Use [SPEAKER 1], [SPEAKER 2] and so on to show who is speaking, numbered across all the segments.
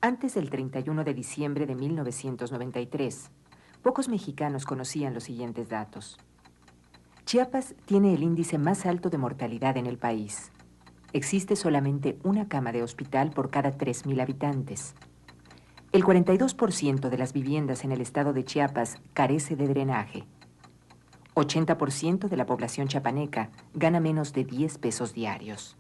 [SPEAKER 1] Antes del 31 de diciembre de 1993, pocos mexicanos conocían los siguientes datos. Chiapas tiene el índice más alto de mortalidad en el país. Existe solamente una cama de hospital por cada 3,000 habitantes. El 42% de las viviendas en el estado de Chiapas carece de drenaje. 80% de la población chiapaneca gana menos de 10 pesos diarios.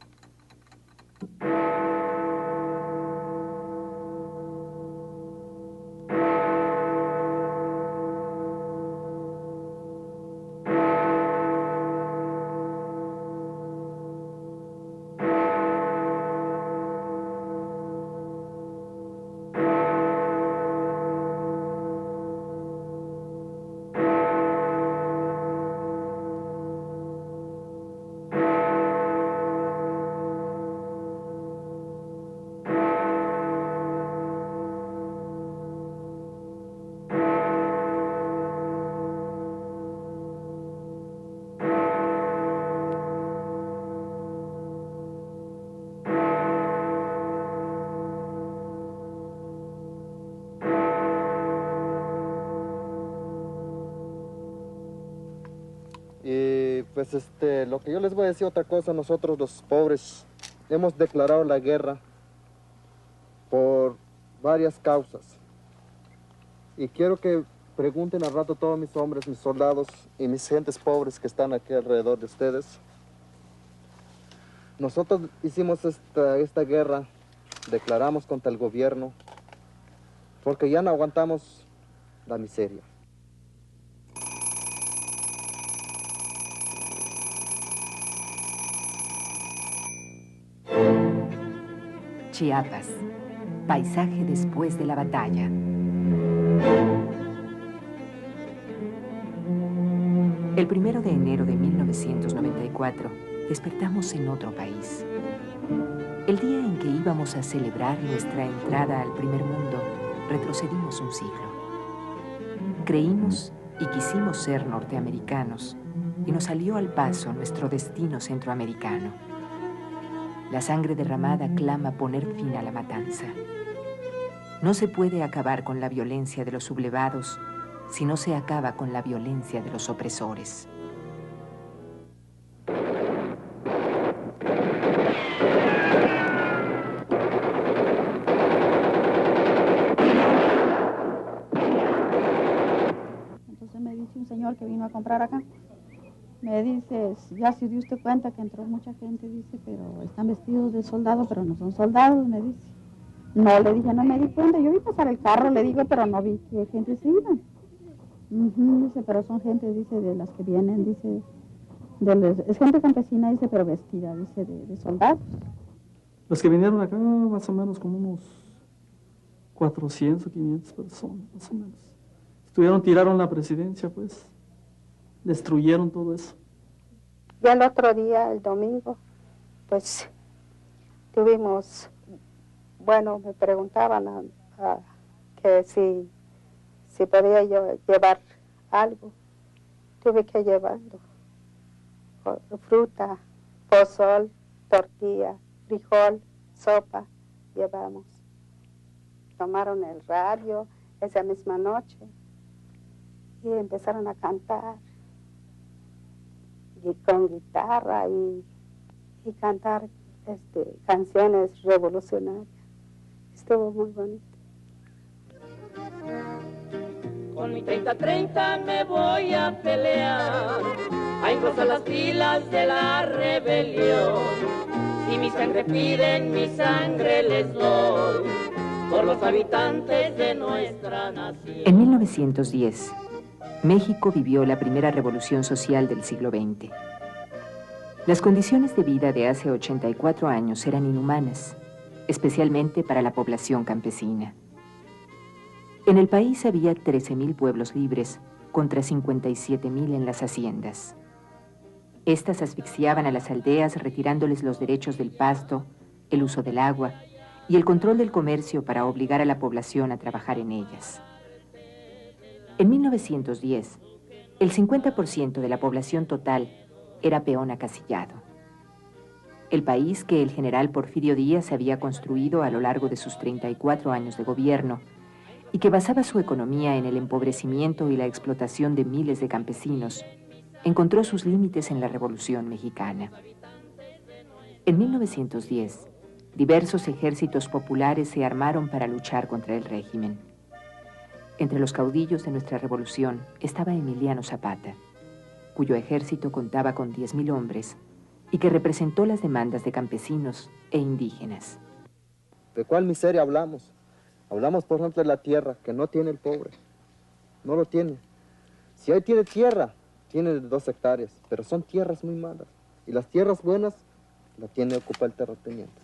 [SPEAKER 2] Y pues lo que yo les voy a decir otra cosa, nosotros los pobres hemos declarado la guerra por varias causas. Y quiero que pregunten al rato todos mis hombres, mis soldados y mis gentes pobres que están aquí alrededor de ustedes. Nosotros hicimos esta guerra, declaramos contra el gobierno, porque ya no aguantamos la miseria.
[SPEAKER 1] Chiapas, paisaje después de la batalla. El 1 de enero de 1994, despertamos en otro país. El día en que íbamos a celebrar nuestra entrada al primer mundo, retrocedimos un siglo. Creímos y quisimos ser norteamericanos, y nos salió al paso nuestro destino centroamericano. La sangre derramada clama poner fin a la matanza. No se puede acabar con la violencia de los sublevados si no se acaba con la violencia de los opresores.
[SPEAKER 3] Entonces me dice un señor que vino a comprar acá, me dice, ya se dio usted cuenta que entró mucha gente, dice, pero están vestidos de soldado, pero no son soldados, me dice. No, le dije, no me di cuenta, yo vi pasar el carro, le digo, pero no vi que gente se iba. Dice, pero son gente, dice, de las que vienen, dice, es gente campesina, dice, pero vestida, dice, de soldados.
[SPEAKER 4] Los que vinieron acá, más o menos como unos 400 o 500 personas, más o menos. Tiraron la presidencia, pues. Destruyeron todo eso.
[SPEAKER 5] Ya el otro día, el domingo, pues, tuvimos, bueno, me preguntaban que si podía yo llevar algo. Tuve que llevarlo. Fruta, pozol, tortilla, frijol, sopa, llevamos. Tomaron el radio esa misma noche y empezaron a cantar. Y con guitarra y cantar canciones revolucionarias. Estuvo muy bonito.
[SPEAKER 6] Con mi 30-30 me voy a pelear, a engrosar las filas de la rebelión. Si mi sangre piden, mi sangre les doy, por los habitantes de nuestra nación.
[SPEAKER 1] En 1910, México vivió la primera revolución social del siglo XX. Las condiciones de vida de hace 84 años eran inhumanas, especialmente para la población campesina. En el país había 13,000 pueblos libres contra 57,000 en las haciendas. Estas asfixiaban a las aldeas retirándoles los derechos del pasto, el uso del agua y el control del comercio para obligar a la población a trabajar en ellas. En 1910, el 50% de la población total era peón acasillado. el país que el general Porfirio Díaz había construido a lo largo de sus 34 años de gobierno y que basaba su economía en el empobrecimiento y la explotación de miles de campesinos, encontró sus límites en la Revolución Mexicana. En 1910, diversos ejércitos populares se armaron para luchar contra el régimen. Entre los caudillos de nuestra revolución estaba Emiliano Zapata, cuyo ejército contaba con 10.000 hombres y que representó las demandas de campesinos e indígenas.
[SPEAKER 2] ¿De cuál miseria hablamos? Hablamos, por ejemplo, de la tierra, que no tiene el pobre. No lo tiene. Si hoy tiene tierra, tiene 2 hectáreas, pero son tierras muy malas. Y las tierras buenas, la tiene ocupa el terrateniente.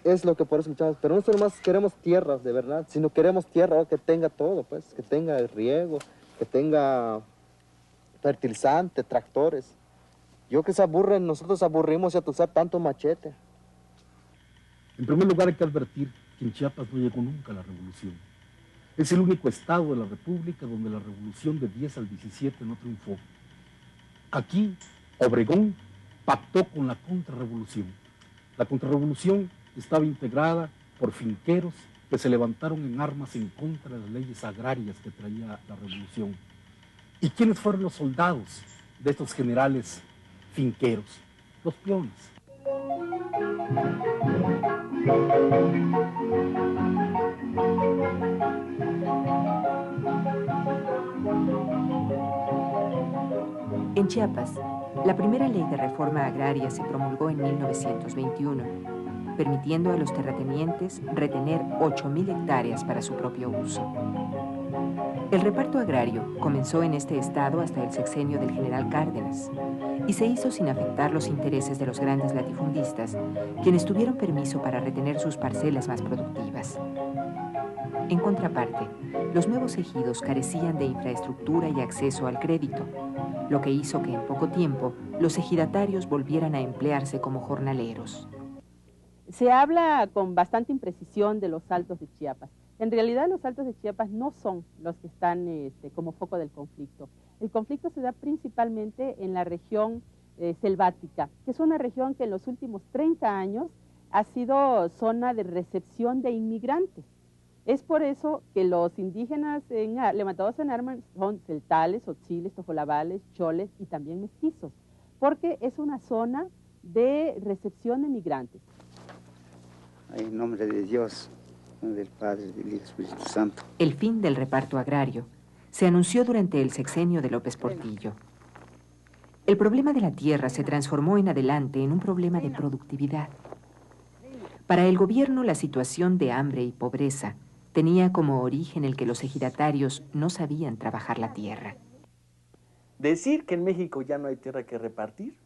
[SPEAKER 2] Es lo que por eso luchamos. Pero no solo más queremos tierras, de verdad, sino queremos tierra que tenga todo, pues, que tenga riego, que tenga fertilizante, tractores. Yo que se aburren, nosotros aburrimos de usar tanto machete.
[SPEAKER 7] En primer lugar, hay que advertir que en Chiapas no llegó nunca la revolución. Es el único estado de la República donde la revolución de 10 al 17 no triunfó. Aquí, Obregón pactó con la contrarrevolución. La contrarrevolución estaba integrada por finqueros que se levantaron en armas en contra de las leyes agrarias que traía la revolución. ¿Y quiénes fueron los soldados de estos generales finqueros? Los peones.
[SPEAKER 1] En Chiapas, la primera ley de reforma agraria se promulgó en 1921, permitiendo a los terratenientes retener 8.000 hectáreas para su propio uso. El reparto agrario comenzó en este estado hasta el sexenio del general Cárdenas y se hizo sin afectar los intereses de los grandes latifundistas, quienes tuvieron permiso para retener sus parcelas más productivas. En contraparte, los nuevos ejidos carecían de infraestructura y acceso al crédito, lo que hizo que en poco tiempo los ejidatarios volvieran a emplearse como jornaleros.
[SPEAKER 8] Se habla con bastante imprecisión de los Altos de Chiapas. En realidad los Altos de Chiapas no son los que están como foco del conflicto. El conflicto se da principalmente en la región selvática, que es una región que en los últimos 30 años ha sido zona de recepción de inmigrantes. Es por eso que los indígenas levantados en armas son celtales, otziles, tojolabales, choles y también mestizos, porque es una zona de recepción de migrantes.
[SPEAKER 9] En nombre de Dios, del Padre, del Hijo y del Espíritu Santo.
[SPEAKER 1] El fin del reparto agrario se anunció durante el sexenio de López Portillo. El problema de la tierra se transformó en adelante en un problema de productividad. Para el gobierno, la situación de hambre y pobreza tenía como origen el que los ejidatarios no sabían trabajar la tierra.
[SPEAKER 10] Decir que en México ya no hay tierra que repartir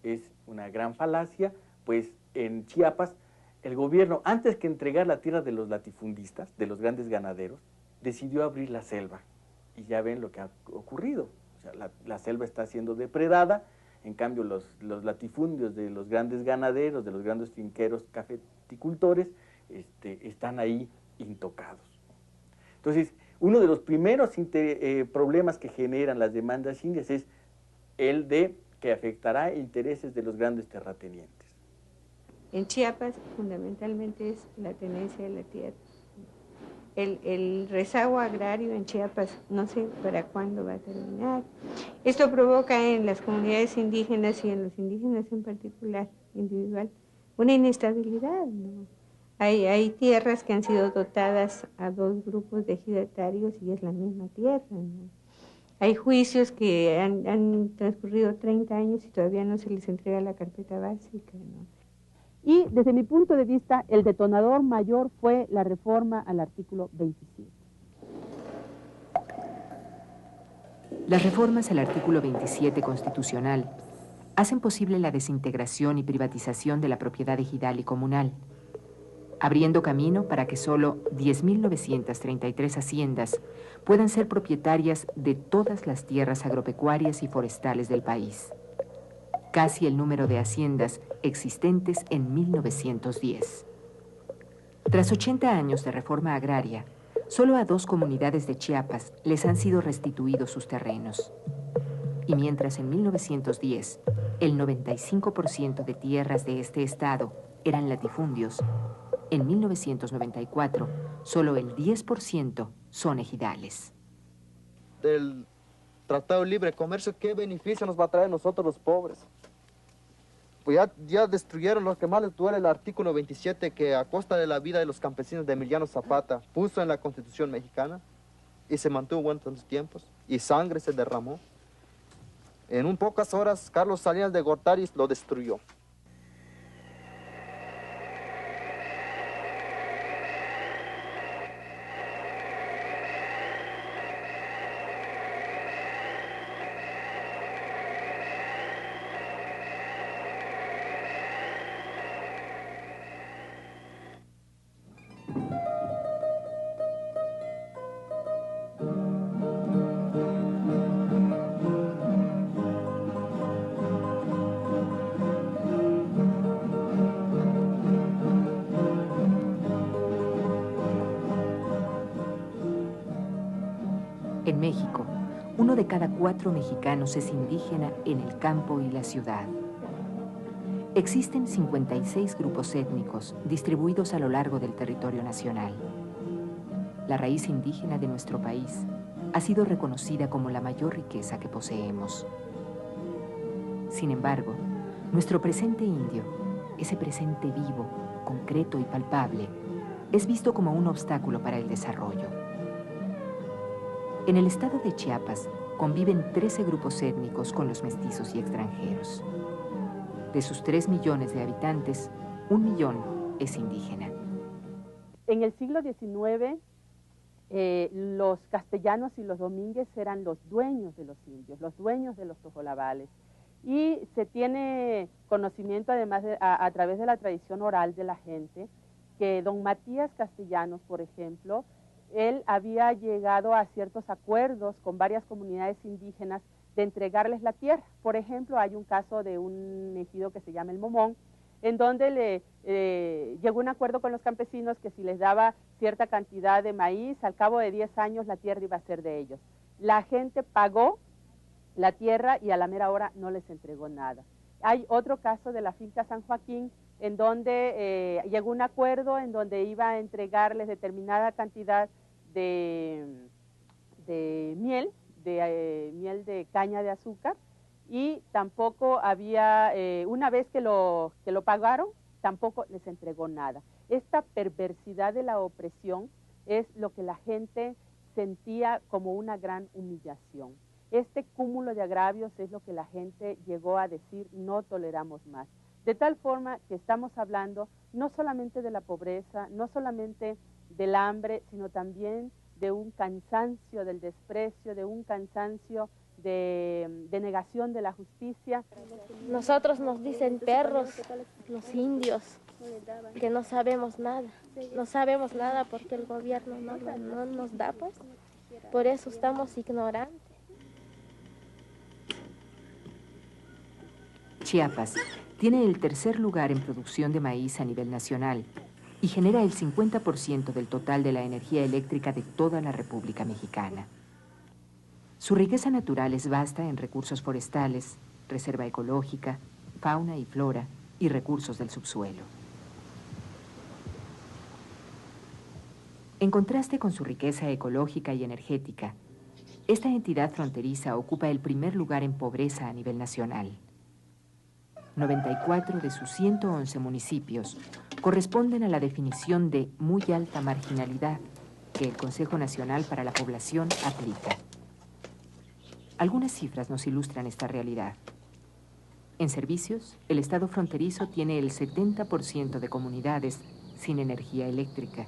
[SPEAKER 10] es una gran falacia, pues en Chiapas el gobierno, antes que entregar la tierra de los latifundistas, de los grandes ganaderos, decidió abrir la selva. Y ya ven lo que ha ocurrido. O sea, la selva está siendo depredada, en cambio los latifundios de los grandes ganaderos, de los grandes finqueros cafeticultores, están ahí intocados. Entonces, uno de los primeros problemas que generan las demandas indias es el de que afectará intereses de los grandes terratenientes.
[SPEAKER 11] En Chiapas, fundamentalmente, es la tenencia de la tierra. El rezago agrario en Chiapas, no sé para cuándo va a terminar. Esto provoca en las comunidades indígenas y en los indígenas en particular, individual, una inestabilidad, ¿no? Hay tierras que han sido dotadas a 2 grupos de ejidatarios y es la misma tierra, ¿no? Hay juicios que han transcurrido 30 años y todavía no se les entrega la carpeta básica, ¿no?
[SPEAKER 8] Y desde mi punto de vista, el detonador mayor fue la reforma al artículo 27.
[SPEAKER 1] Las reformas al artículo 27 constitucional hacen posible la desintegración y privatización de la propiedad ejidal y comunal, abriendo camino para que solo 10.933 haciendas puedan ser propietarias de todas las tierras agropecuarias y forestales del país, casi el número de haciendas existentes en 1910. Tras 80 años de reforma agraria, solo a 2 comunidades de Chiapas les han sido restituidos sus terrenos. Y mientras en 1910 el 95% de tierras de este estado eran latifundios, en 1994 solo el 10% son ejidales.
[SPEAKER 2] Del Tratado de Libre Comercio, ¿qué beneficio nos va a traer a nosotros los pobres? Pues ya destruyeron lo que más les duele, el artículo 27, que a costa de la vida de los campesinos de Emiliano Zapata puso en la Constitución mexicana y se mantuvo en tantos tiempos, y sangre se derramó. En pocas horas, Carlos Salinas de Gortari lo destruyó.
[SPEAKER 1] En México, 1 de cada 4 mexicanos es indígena en el campo y la ciudad. Existen 56 grupos étnicos distribuidos a lo largo del territorio nacional. La raíz indígena de nuestro país ha sido reconocida como la mayor riqueza que poseemos. Sin embargo, nuestro presente indio, ese presente vivo, concreto y palpable, es visto como un obstáculo para el desarrollo. En el estado de Chiapas conviven 13 grupos étnicos con los mestizos y extranjeros. De sus 3 millones de habitantes, 1 millón es indígena.
[SPEAKER 8] En el siglo XIX, los castellanos y los domínguez eran los dueños de los indios, los dueños de los tojolabales. Y se tiene conocimiento, además, a través de la tradición oral de la gente, que don Matías Castellanos, por ejemplo, él había llegado a ciertos acuerdos con varias comunidades indígenas de entregarles la tierra. Por ejemplo, hay un caso de un ejido que se llama El Momón, en donde llegó un acuerdo con los campesinos que si les daba cierta cantidad de maíz, al cabo de 10 años la tierra iba a ser de ellos. La gente pagó la tierra y a la mera hora no les entregó nada. Hay otro caso de la finca San Joaquín, en donde llegó un acuerdo en donde iba a entregarles determinada cantidad de miel, miel de caña de azúcar, y tampoco había, una vez que lo pagaron, tampoco les entregó nada. Esta perversidad de la opresión es lo que la gente sentía como una gran humillación. Este cúmulo de agravios es lo que la gente llegó a decir: no toleramos más. De tal forma que estamos hablando no solamente de la pobreza, no solamente del hambre, sino también de un cansancio del desprecio, de un cansancio de negación de la justicia.
[SPEAKER 12] Nosotros nos dicen perros, los indios, que no sabemos nada. No sabemos nada porque el gobierno no nos da, pues. Por eso estamos ignorantes.
[SPEAKER 1] Chiapas tiene el tercer lugar en producción de maíz a nivel nacional y genera el 50% del total de la energía eléctrica de toda la República Mexicana. Su riqueza natural es vasta en recursos forestales, reserva ecológica, fauna y flora y recursos del subsuelo. En contraste con su riqueza ecológica y energética, esta entidad fronteriza ocupa el primer lugar en pobreza a nivel nacional. 94 de sus 111 municipios corresponden a la definición de muy alta marginalidad que el Consejo Nacional para la Población aplica. Algunas cifras nos ilustran esta realidad. En servicios, el estado fronterizo tiene el 70% de comunidades sin energía eléctrica.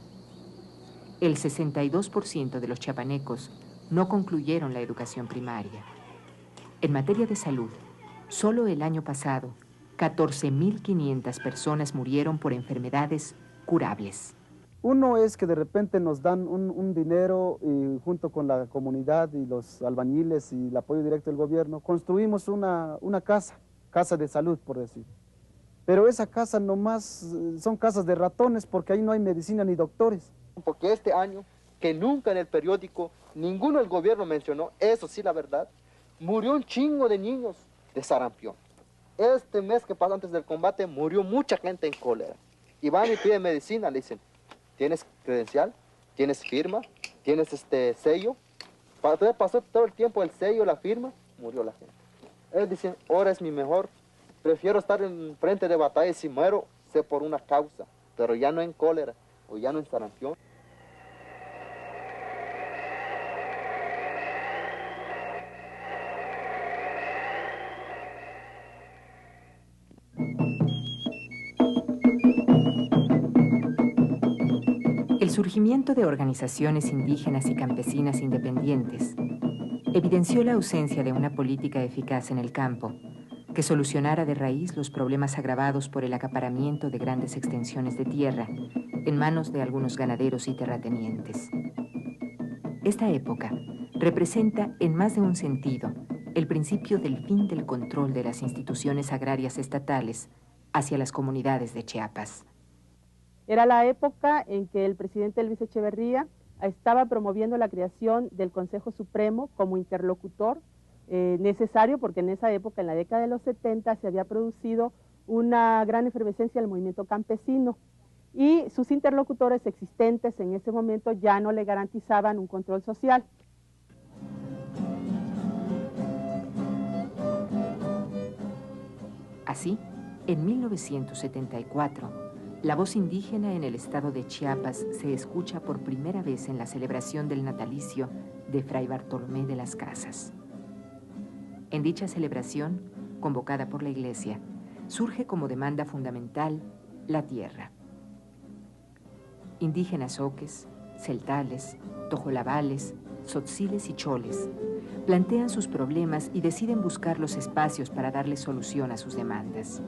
[SPEAKER 1] El 62% de los chiapanecos no concluyeron la educación primaria. En materia de salud, solo el año pasado, 14.500 personas murieron por enfermedades curables.
[SPEAKER 13] Uno es que de repente nos dan un dinero y junto con la comunidad y los albañiles y el apoyo directo del gobierno, construimos una casa de salud, por decir. Pero esa casa nomás son casas de ratones porque ahí no hay medicina ni doctores.
[SPEAKER 2] Porque este año, que nunca en el periódico, ninguno del gobierno mencionó, eso sí la verdad, murió un chingo de niños de sarampión. Este mes que pasó antes del combate murió mucha gente en cólera. Y van y piden medicina, le dicen, ¿tienes credencial? ¿Tienes firma? ¿Tienes sello? Pasó todo el tiempo el sello, la firma, murió la gente. Ellos dicen, ahora es mi mejor, prefiero estar en frente de batalla y si muero, sé por una causa, pero ya no en cólera o ya no en sarampión.
[SPEAKER 1] El surgimiento de organizaciones indígenas y campesinas independientes evidenció la ausencia de una política eficaz en el campo que solucionara de raíz los problemas agravados por el acaparamiento de grandes extensiones de tierra en manos de algunos ganaderos y terratenientes. Esta época representa en más de un sentido el principio del fin del control de las instituciones agrarias estatales hacia las comunidades de Chiapas.
[SPEAKER 8] Era la época en que el presidente Luis Echeverría estaba promoviendo la creación del Consejo Supremo como interlocutor necesario, porque en esa época, en la década de los 70, se había producido una gran efervescencia del movimiento campesino y sus interlocutores existentes en ese momento ya no le garantizaban un control social.
[SPEAKER 1] Así, en 1974, la voz indígena en el estado de Chiapas se escucha por primera vez en la celebración del natalicio de Fray Bartolomé de las Casas. En dicha celebración, convocada por la Iglesia, surge como demanda fundamental la tierra. Indígenas oques, celtales, tojolabales, tzotziles y choles plantean sus problemas y deciden buscar los espacios para darle solución a sus demandas.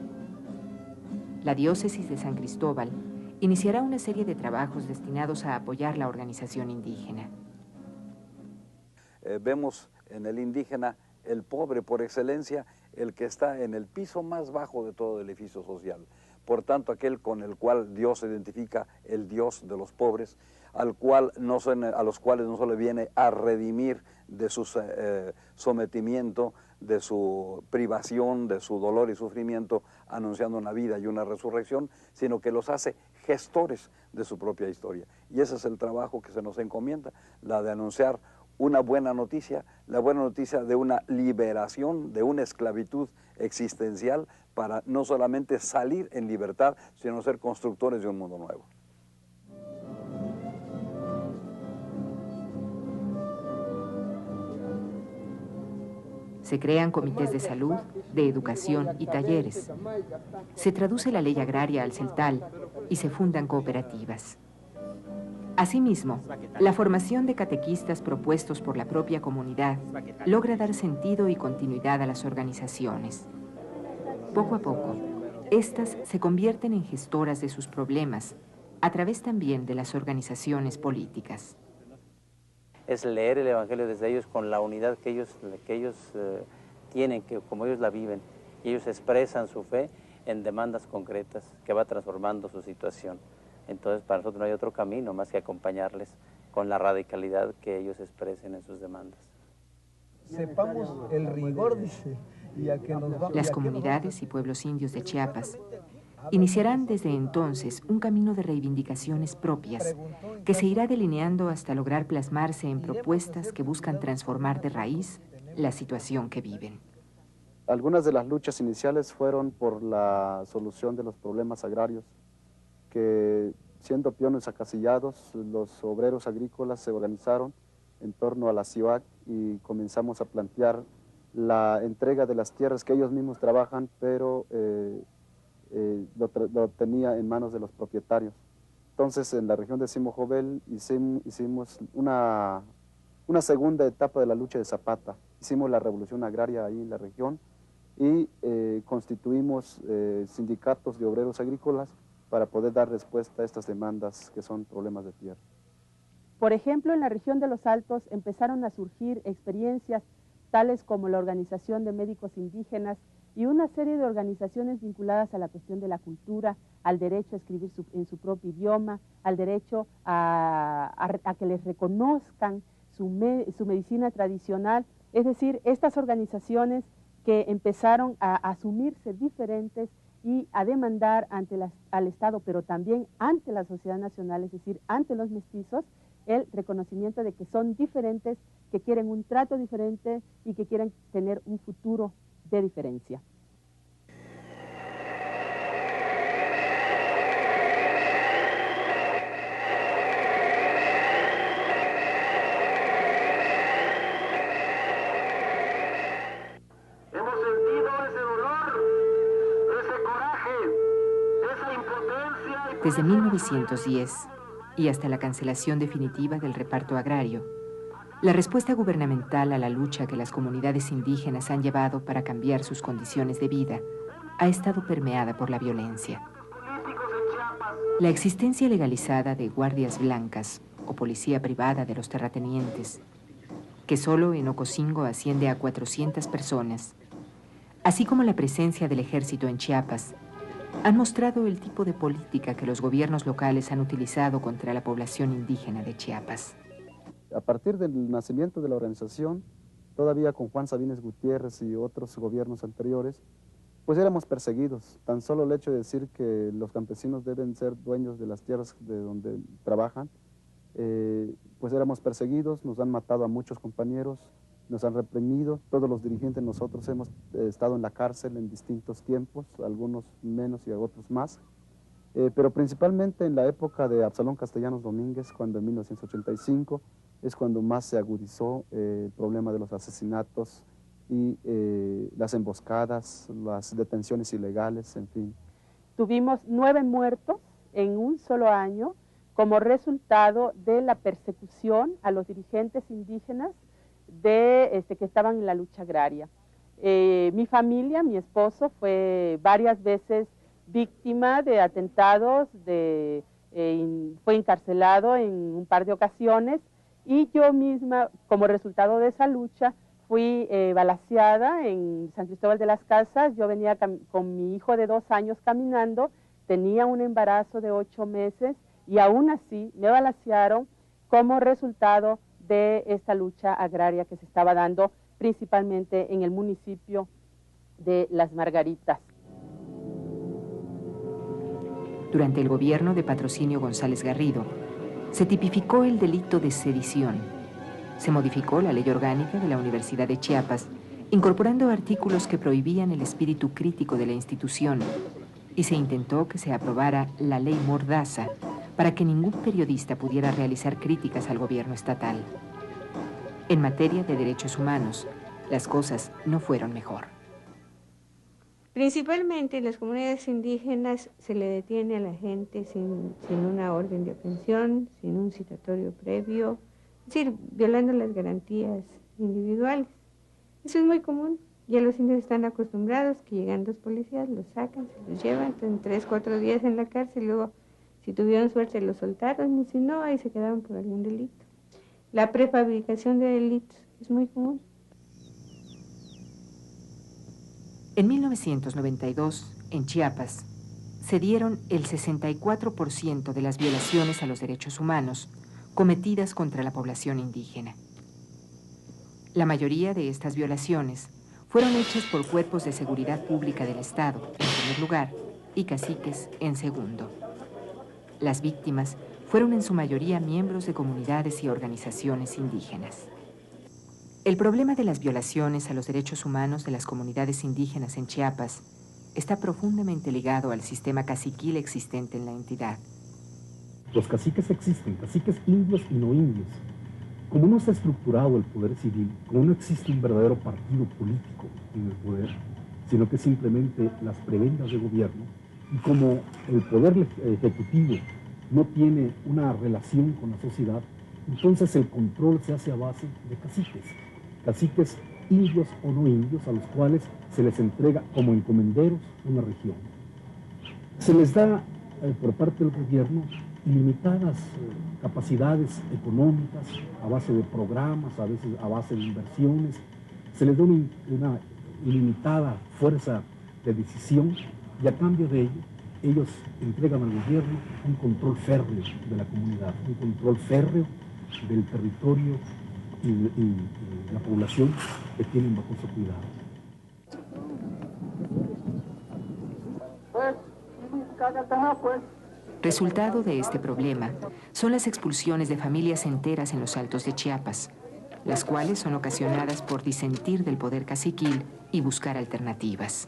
[SPEAKER 1] La diócesis de San Cristóbal iniciará una serie de trabajos destinados a apoyar la organización indígena.
[SPEAKER 14] Vemos en el indígena el pobre por excelencia, el que está en el piso más bajo de todo el edificio social. Por tanto, aquel con el cual Dios identifica el Dios de los pobres, a los cuales no solo viene a redimir de su sometimiento, de su privación, de su dolor y sufrimiento, anunciando una vida y una resurrección, sino que los hace gestores de su propia historia. Y ese es el trabajo que se nos encomienda, la de anunciar una buena noticia, la buena noticia de una liberación, de una esclavitud existencial, para no solamente salir en libertad, sino ser constructores de un mundo nuevo.
[SPEAKER 1] Se crean comités de salud, de educación y talleres. Se traduce la ley agraria al celtal y se fundan cooperativas. Asimismo, la formación de catequistas propuestos por la propia comunidad logra dar sentido y continuidad a las organizaciones. Poco a poco, estas se convierten en gestoras de sus problemas, a través también de las organizaciones políticas.
[SPEAKER 15] Es leer el Evangelio desde ellos con la unidad que ellos tienen, que como ellos la viven, y ellos expresan su fe en demandas concretas que va transformando su situación. Entonces, para nosotros no hay otro camino más que acompañarles con la radicalidad que ellos expresen en sus demandas.
[SPEAKER 16] Sepamos el rigor, dice, y a que nos va...
[SPEAKER 1] Las comunidades y pueblos indios de Chiapas iniciarán desde entonces un camino de reivindicaciones propias que se irá delineando hasta lograr plasmarse en propuestas que buscan transformar de raíz la situación que viven.
[SPEAKER 13] Algunas de las luchas iniciales fueron por la solución de los problemas agrarios, que siendo peones acasillados, los obreros agrícolas se organizaron en torno a la CIOAC y comenzamos a plantear la entrega de las tierras que ellos mismos trabajan, pero lo tenía en manos de los propietarios. Entonces, en la región de Simojovel hicimos una segunda etapa de la lucha de Zapata. Hicimos la revolución agraria ahí en la región y constituimos sindicatos de obreros agrícolas para poder dar respuesta a estas demandas que son problemas de tierra.
[SPEAKER 8] Por ejemplo, en la región de los Altos empezaron a surgir experiencias tales como la Organización de Médicos Indígenas y una serie de organizaciones vinculadas a la cuestión de la cultura, al derecho a escribir en su propio idioma, al derecho a que les reconozcan su medicina tradicional Es decir, estas organizaciones que empezaron a asumirse diferentes y a demandar al Estado, pero también ante la sociedad nacional, es decir, ante los mestizos, el reconocimiento de que son diferentes, que quieren un trato diferente y que quieren tener un futuro de diferencia.
[SPEAKER 6] Hemos sentido ese dolor, ese coraje, esa impotencia.
[SPEAKER 1] Desde 1910 y hasta la cancelación definitiva del reparto agrario, la respuesta gubernamental a la lucha que las comunidades indígenas han llevado para cambiar sus condiciones de vida ha estado permeada por la violencia. La existencia legalizada de guardias blancas o policía privada de los terratenientes, que solo en Ocosingo asciende a 400 personas, así como la presencia del ejército en Chiapas, han mostrado el tipo de política que los gobiernos locales han utilizado contra la población indígena de Chiapas.
[SPEAKER 13] A partir del nacimiento de la organización, todavía con Juan Sabines Gutiérrez y otros gobiernos anteriores, pues éramos perseguidos. Tan solo el hecho de decir que los campesinos deben ser dueños de las tierras de donde trabajan, pues éramos perseguidos, nos han matado a muchos compañeros, nos han reprimido, todos los dirigentes nosotros hemos estado en la cárcel en distintos tiempos, algunos menos y otros más, pero principalmente en la época de Absalón Castellanos Domínguez, cuando en 1985 es cuando más se agudizó el problema de los asesinatos y las emboscadas, las detenciones ilegales, en fin.
[SPEAKER 8] Tuvimos 9 muertos en un solo año como resultado de la persecución a los dirigentes indígenas que estaban en la lucha agraria. Mi familia, mi esposo, fue varias veces víctima de atentados, fue encarcelado en un par de ocasiones y yo misma, como resultado de esa lucha, fui balaceada en San Cristóbal de las Casas. Yo venía con mi hijo de 2 años caminando, tenía un embarazo de 8 meses y aún así me balacearon como resultado de esta lucha agraria que se estaba dando principalmente en el municipio de Las Margaritas.
[SPEAKER 1] Durante el gobierno de Patrocinio González Garrido, se tipificó el delito de sedición. Se modificó la ley orgánica de la Universidad de Chiapas, incorporando artículos que prohibían el espíritu crítico de la institución, y se intentó que se aprobara la ley Mordaza para que ningún periodista pudiera realizar críticas al gobierno estatal. En materia de derechos humanos, las cosas no fueron mejor.
[SPEAKER 11] Principalmente en las comunidades indígenas se le detiene a la gente sin una orden de aprehensión, sin un citatorio previo, es decir, violando las garantías individuales. Eso es muy común. Ya los indios están acostumbrados que llegan 2 policías, los sacan, se los llevan, están 3, 4 días en la cárcel, luego si tuvieron suerte los soltaron y si no, ahí se quedaron por algún delito. La prefabricación de delitos es muy común.
[SPEAKER 1] En 1992, en Chiapas, se dieron el 64% de las violaciones a los derechos humanos cometidas contra la población indígena. La mayoría de estas violaciones fueron hechas por cuerpos de seguridad pública del Estado, en primer lugar, y caciques en segundo. Las víctimas fueron en su mayoría miembros de comunidades y organizaciones indígenas. El problema de las violaciones a los derechos humanos de las comunidades indígenas en Chiapas está profundamente ligado al sistema caciquil existente en la entidad.
[SPEAKER 7] Los caciques existen, caciques indios y no indios. Como no se ha estructurado el poder civil, como no existe un verdadero partido político en el poder, sino que simplemente las prebendas de gobierno, y como el poder ejecutivo no tiene una relación con la sociedad, entonces el control se hace a base de caciques indios o no indios, a los cuales se les entrega como encomenderos una región. Se les da por parte del gobierno ilimitadas capacidades económicas a base de programas, a veces a base de inversiones. Se les da una ilimitada fuerza de decisión y a cambio de ello ellos entregan al gobierno un control férreo de la comunidad, un control férreo del territorio y la población que tienen bajo su cuidado.
[SPEAKER 1] Resultado de este problema son las expulsiones de familias enteras en los Altos de Chiapas, las cuales son ocasionadas por disentir del poder caciquil y buscar alternativas.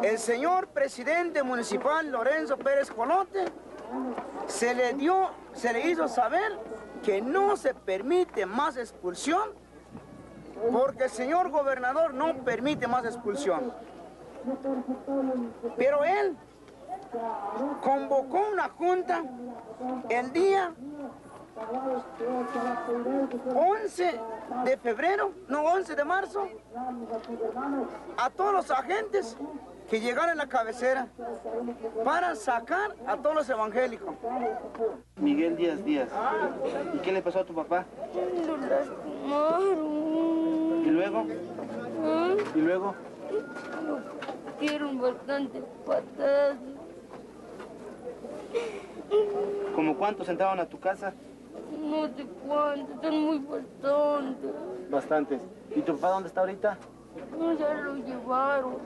[SPEAKER 17] El señor presidente municipal Lorenzo Pérez Colote se le hizo saber que no se permite más expulsión porque el señor gobernador no permite más expulsión. Pero él convocó una junta el día 11 de febrero, no 11 de marzo, a todos los agentes que llegaron a la cabecera para sacar a todos los evangélicos.
[SPEAKER 18] Miguel Díaz. ¿Y qué le pasó a tu papá?
[SPEAKER 12] Lo lastimaron.
[SPEAKER 18] ¿Y luego? ¿Y luego?
[SPEAKER 12] Lo dieron bastante patadas.
[SPEAKER 18] ¿Cómo cuántos entraron a tu casa?
[SPEAKER 12] No sé cuántos, son muy bastantes.
[SPEAKER 18] Bastantes. ¿Y tu papá dónde está ahorita?
[SPEAKER 12] No, ya lo llevaron.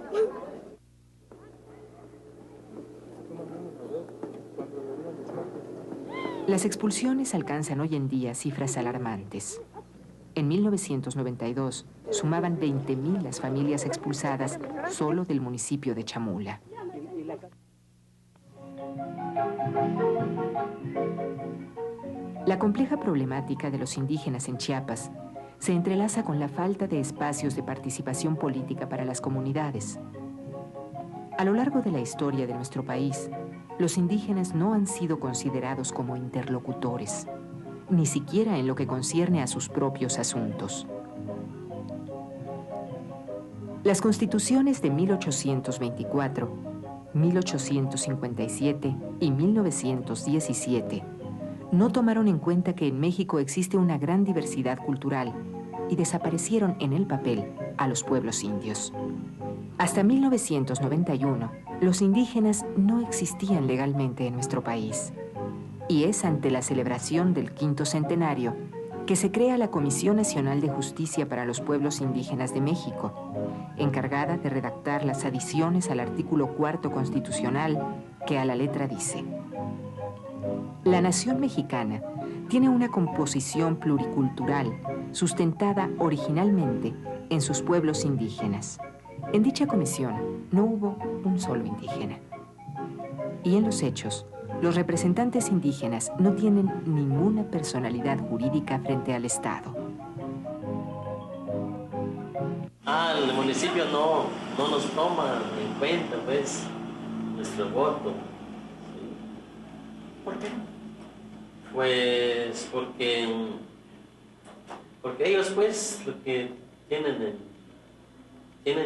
[SPEAKER 1] Las expulsiones alcanzan hoy en día cifras alarmantes. En 1992 sumaban 20.000 las familias expulsadas solo del municipio de Chamula. La compleja problemática de los indígenas en Chiapas se entrelaza con la falta de espacios de participación política para las comunidades. A lo largo de la historia de nuestro país, los indígenas no han sido considerados como interlocutores, ni siquiera en lo que concierne a sus propios asuntos. Las constituciones de 1824, 1857 y 1917 no tomaron en cuenta que en México existe una gran diversidad cultural y desaparecieron en el papel a los pueblos indios. Hasta 1991, los indígenas no existían legalmente en nuestro país. Y es ante la celebración del 5º centenario que se crea la Comisión Nacional de Justicia para los Pueblos Indígenas de México, encargada de redactar las adiciones al artículo 4º constitucional que a la letra dice: la nación mexicana tiene una composición pluricultural sustentada originalmente en sus pueblos indígenas. En dicha comisión no hubo un solo indígena. Y en los hechos, los representantes indígenas no tienen ninguna personalidad jurídica frente al Estado.
[SPEAKER 19] El municipio no nos toma en cuenta, pues, nuestro voto. ¿Por qué? Pues porque ellos, pues, lo que tienen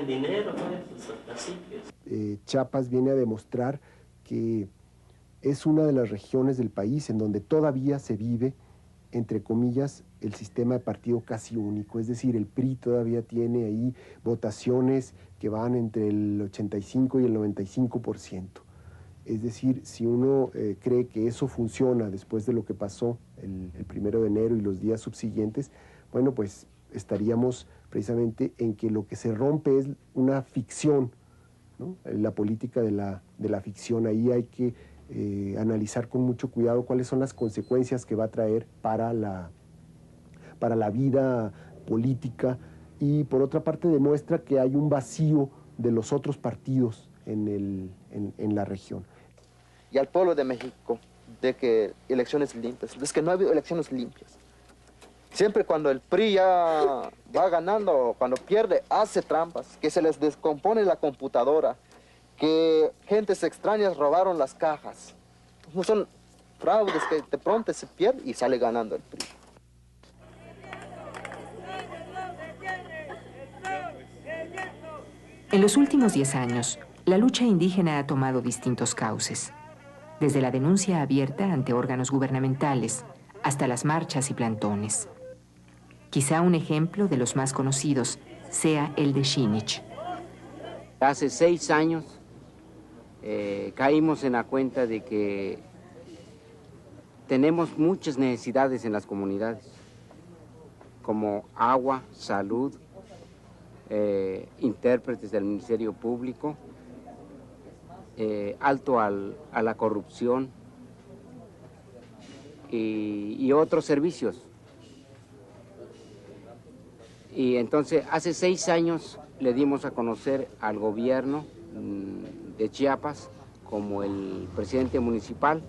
[SPEAKER 19] dinero, pues, así que...
[SPEAKER 20] Chiapas viene a demostrar que es una de las regiones del país en donde todavía se vive, entre comillas, el sistema de partido casi único. Es decir, el PRI todavía tiene ahí votaciones que van entre el 85 y el 95%. Es decir, si uno cree que eso funciona después de lo que pasó el 1 de enero y los días subsiguientes, bueno, pues estaríamos precisamente en que lo que se rompe es una ficción, ¿no? La política de la ficción. Ahí hay que analizar con mucho cuidado cuáles son las consecuencias que va a traer para la vida política, y por otra parte demuestra que hay un vacío de los otros partidos en la región.
[SPEAKER 2] Y al pueblo de México, de que elecciones limpias, es que no ha habido elecciones limpias. Siempre cuando el PRI ya va ganando, cuando pierde, hace trampas, que se les descompone la computadora, que gentes extrañas robaron las cajas. Son fraudes que de pronto se pierde y sale ganando el PRI.
[SPEAKER 1] En los últimos 10 años, la lucha indígena ha tomado distintos cauces, desde la denuncia abierta ante órganos gubernamentales hasta las marchas y plantones. Quizá un ejemplo de los más conocidos sea el de Xinich.
[SPEAKER 21] Hace 6 años caímos en la cuenta de que tenemos muchas necesidades en las comunidades, como agua, salud, intérpretes del Ministerio Público, alto a la corrupción y otros servicios. Y entonces hace 6 años le dimos a conocer al gobierno de Chiapas como el presidente municipal,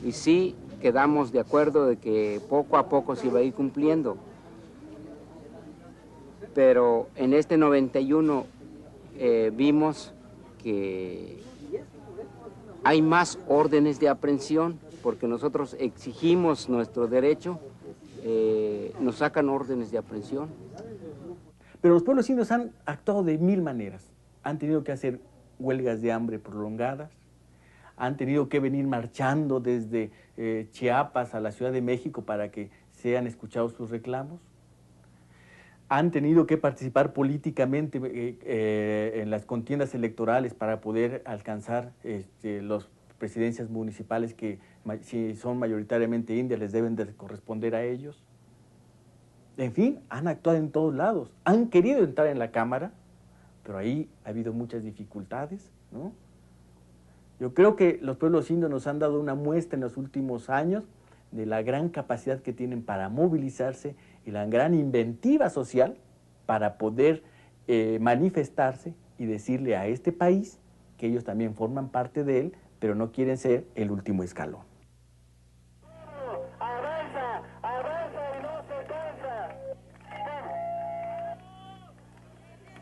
[SPEAKER 21] y sí quedamos de acuerdo de que poco a poco se iba a ir cumpliendo. Pero en este 91 vimos que hay más órdenes de aprehensión, porque nosotros exigimos nuestro derecho, nos sacan órdenes de aprehensión.
[SPEAKER 10] Pero los pueblos indios han actuado de 1000 maneras. Han tenido que hacer huelgas de hambre prolongadas, han tenido que venir marchando desde Chiapas a la Ciudad de México para que sean escuchados sus reclamos, han tenido que participar políticamente en las contiendas electorales para poder alcanzar las presidencias municipales que, si son mayoritariamente indias, les deben de corresponder a ellos. En fin, han actuado en todos lados. Han querido entrar en la Cámara, pero ahí ha habido muchas dificultades, ¿no? Yo creo que los pueblos indios nos han dado una muestra en los últimos años de la gran capacidad que tienen para movilizarse y la gran inventiva social para poder manifestarse y decirle a este país que ellos también forman parte de él, pero no quieren ser el último escalón.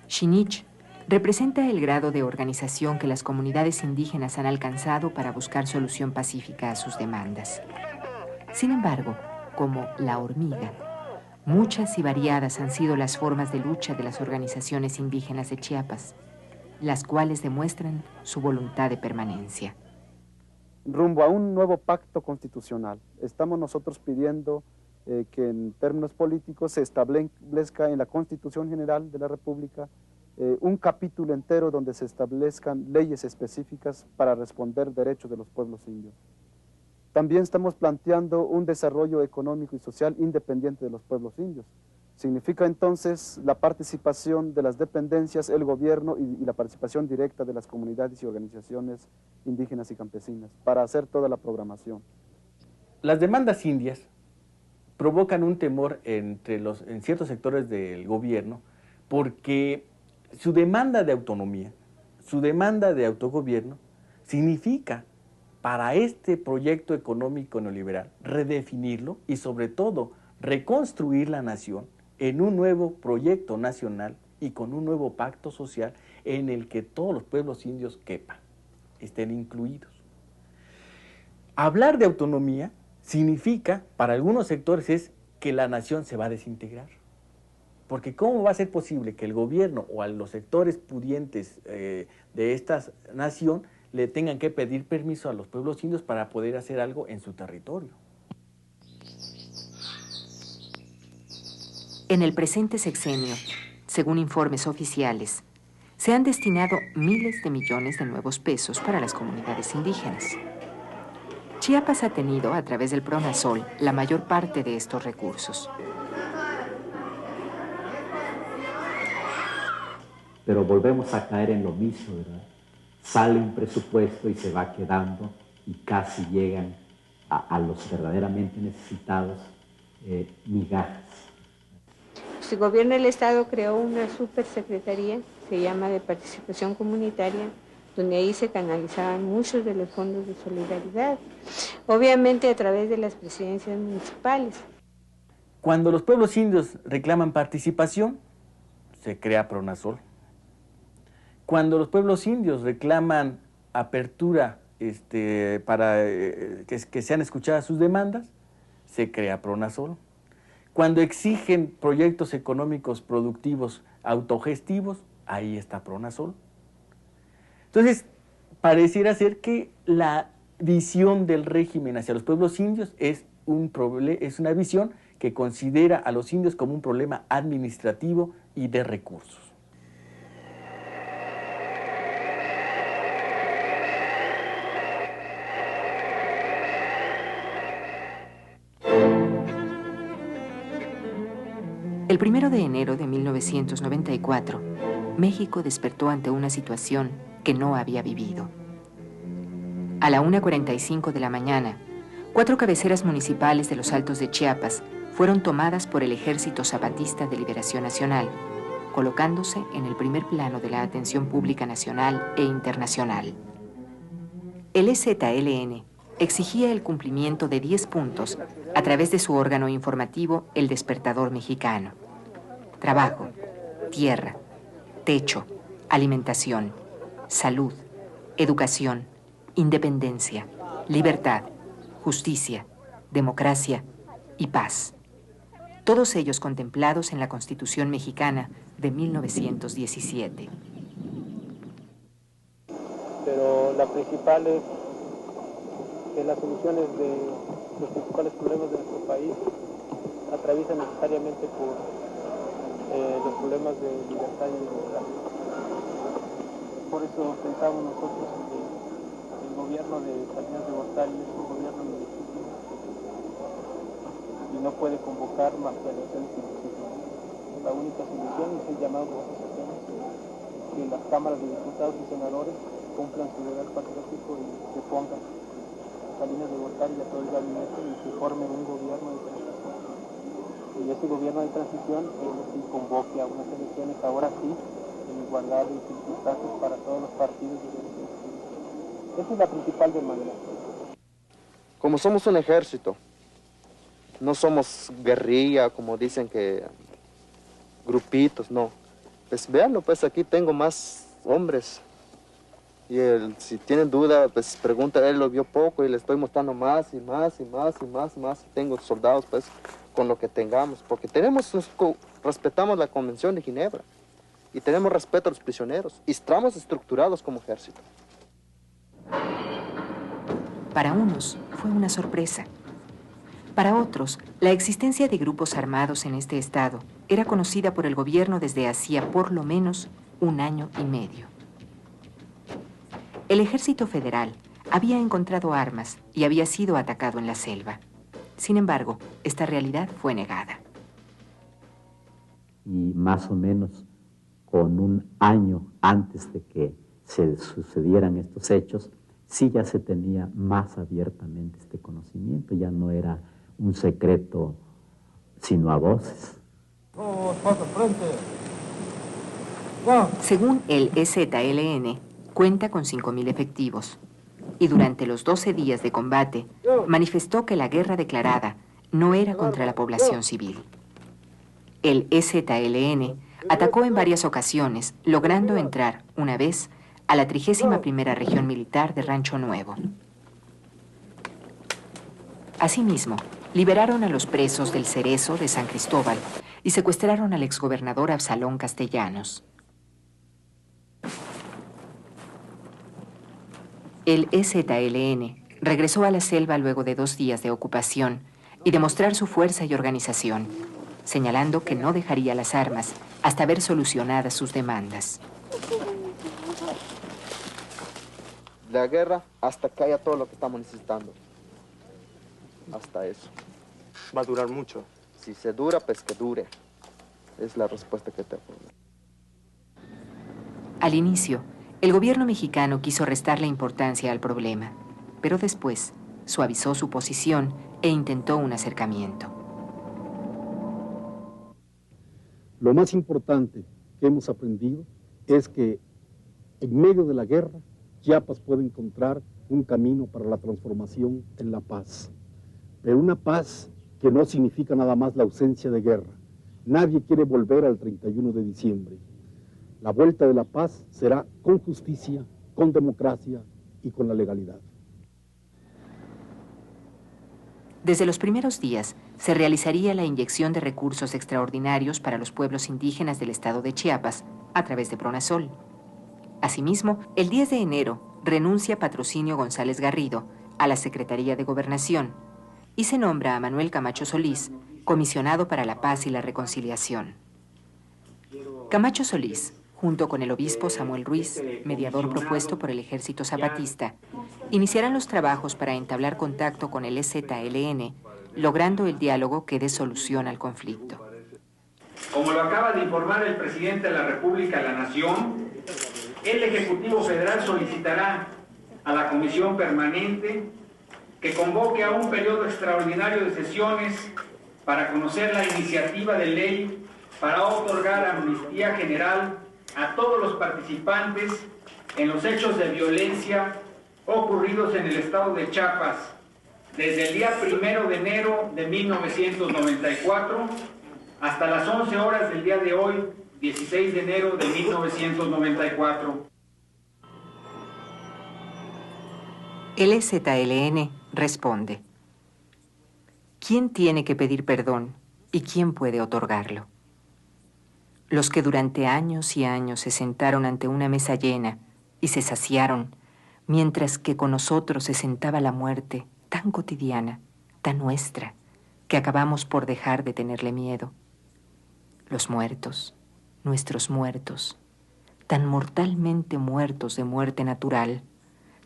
[SPEAKER 1] Xinich representa el grado de organización que las comunidades indígenas han alcanzado para buscar solución pacífica a sus demandas. Sin embargo, como la hormiga, muchas y variadas han sido las formas de lucha de las organizaciones indígenas de Chiapas, las cuales demuestran su voluntad de permanencia.
[SPEAKER 13] Rumbo a un nuevo pacto constitucional, estamos nosotros pidiendo que en términos políticos se establezca en la Constitución General de la República un capítulo entero donde se establezcan leyes específicas para responder derechos de los pueblos indios. También estamos planteando un desarrollo económico y social independiente de los pueblos indios. Significa entonces la participación de las dependencias, el gobierno y la participación directa de las comunidades y organizaciones indígenas y campesinas para hacer toda la programación.
[SPEAKER 10] Las demandas indias provocan un temor en ciertos sectores del gobierno, porque su demanda de autonomía, su demanda de autogobierno, significa para este proyecto económico neoliberal redefinirlo y sobre todo reconstruir la nación en un nuevo proyecto nacional y con un nuevo pacto social en el que todos los pueblos indios quepan, estén incluidos. Hablar de autonomía significa, para algunos sectores, es que la nación se va a desintegrar. Porque ¿cómo va a ser posible que el gobierno o a los sectores pudientes de esta nación le tengan que pedir permiso a los pueblos indios para poder hacer algo en su territorio?
[SPEAKER 1] En el presente sexenio, según informes oficiales, se han destinado miles de millones de nuevos pesos para las comunidades indígenas. Chiapas ha tenido, a través del PRONASOL, la mayor parte de estos recursos.
[SPEAKER 3] Pero volvemos a caer en lo mismo, ¿verdad? Sale un presupuesto y se va quedando y casi llegan a los verdaderamente necesitados migajas.
[SPEAKER 11] El gobierno del Estado creó una supersecretaría, se llama de Participación Comunitaria, donde ahí se canalizaban muchos de los fondos de solidaridad, obviamente a través de las presidencias municipales.
[SPEAKER 10] Cuando los pueblos indios reclaman participación, se crea PRONASOL. Cuando los pueblos indios reclaman apertura para que sean escuchadas sus demandas, se crea PRONASOL. Cuando exigen proyectos económicos productivos autogestivos, ahí está PRONASOL. Entonces, pareciera ser que la visión del régimen hacia los pueblos indios es una visión que considera a los indios como un problema administrativo y de recursos.
[SPEAKER 1] El 1 de enero de 1994, México despertó ante una situación que no había vivido. A la 1:45 de la mañana, 4 cabeceras municipales de los Altos de Chiapas fueron tomadas por el Ejército Zapatista de Liberación Nacional, colocándose en el primer plano de la atención pública nacional e internacional. El EZLN exigía el cumplimiento de 10 puntos a través de su órgano informativo El Despertador Mexicano: trabajo, tierra, techo, alimentación, salud, educación, independencia, libertad, justicia, democracia y paz. Todos ellos contemplados en la Constitución mexicana de 1917.
[SPEAKER 4] Pero la principal es que las soluciones de los principales problemas de nuestro país atraviesan necesariamente por los problemas de libertad y democracia. Por eso pensamos nosotros que el gobierno de Salinas de Gortari es un gobierno ilegítimo y no puede convocar más que elecciones ilegítimas. La única solución es el llamado de las asociaciones, que las cámaras de diputados y senadores cumplan su deber patriótico y se pongan a Salinas de Gortari y a todo el gabinete y se forme un gobierno de transición. Y ese gobierno de transición sí convoque a unas elecciones, ahora sí, en igualdad de circunstancias para todos los partidos de elecciones. Esa es la principal demanda.
[SPEAKER 2] Como somos un ejército, no somos guerrilla, como dicen que grupitos, no. Pues véanlo, pues aquí tengo más hombres. Y si tienen duda, pues pregunta, él lo vio poco y le estoy mostrando más y más y más y más y más. Tengo soldados, pues, con lo que tengamos, porque respetamos la Convención de Ginebra y tenemos respeto a los prisioneros y estamos estructurados como ejército.
[SPEAKER 1] Para unos fue una sorpresa. Para otros, la existencia de grupos armados en este estado era conocida por el gobierno desde hacía por lo menos 1 año y medio. El Ejército Federal había encontrado armas y había sido atacado en la selva. Sin embargo, esta realidad fue negada.
[SPEAKER 3] Y más o menos con 1 año antes de que se sucedieran estos hechos, sí ya se tenía más abiertamente este conocimiento, ya no era un secreto sino a voces.
[SPEAKER 1] Según el EZLN, cuenta con 5.000 efectivos y durante los 12 días de combate manifestó que la guerra declarada no era contra la población civil. El EZLN atacó en varias ocasiones, logrando entrar una vez a la 31ª Región Militar de Rancho Nuevo. Asimismo, liberaron a los presos del Cerezo de San Cristóbal y secuestraron al exgobernador Absalón Castellanos. El EZLN regresó a la selva luego de 2 días de ocupación y de mostrar su fuerza y organización, señalando que no dejaría las armas hasta ver solucionadas sus demandas.
[SPEAKER 2] La guerra hasta que haya todo lo que estamos necesitando. Hasta eso.
[SPEAKER 4] Va a durar mucho.
[SPEAKER 2] Si se dura, pues que dure. Es la respuesta que te pongo.
[SPEAKER 1] Al inicio, el gobierno mexicano quiso restarle importancia al problema, pero después suavizó su posición e intentó un acercamiento.
[SPEAKER 7] Lo más importante que hemos aprendido es que en medio de la guerra, Chiapas puede encontrar un camino para la transformación en la paz. Pero una paz que no significa nada más la ausencia de guerra. Nadie quiere volver al 31 de diciembre. La vuelta de la paz será con justicia, con democracia y con la legalidad.
[SPEAKER 1] Desde los primeros días se realizaría la inyección de recursos extraordinarios para los pueblos indígenas del estado de Chiapas a través de Pronasol. Asimismo, el 10 de enero renuncia Patrocinio González Garrido a la Secretaría de Gobernación y se nombra a Manuel Camacho Solís comisionado para la paz y la reconciliación. Camacho Solís, junto con el obispo Samuel Ruiz, mediador propuesto por el Ejército Zapatista, iniciarán los trabajos para entablar contacto con el EZLN, logrando el diálogo que dé solución al conflicto.
[SPEAKER 5] Como lo acaba de informar el presidente de la República de la Nación, el Ejecutivo Federal solicitará a la Comisión Permanente que convoque a un periodo extraordinario de sesiones para conocer la iniciativa de ley para otorgar amnistía general a todos los participantes en los hechos de violencia ocurridos en el estado de Chiapas desde el día 1 de enero de 1994 hasta las 11 horas del día de hoy, 16 de enero de 1994.
[SPEAKER 1] El EZLN responde: ¿quién tiene que pedir perdón y quién puede otorgarlo? Los que durante años y años se sentaron ante una mesa llena y se saciaron, mientras que con nosotros se sentaba la muerte tan cotidiana, tan nuestra, que acabamos por dejar de tenerle miedo. Los muertos, nuestros muertos, tan mortalmente muertos de muerte natural,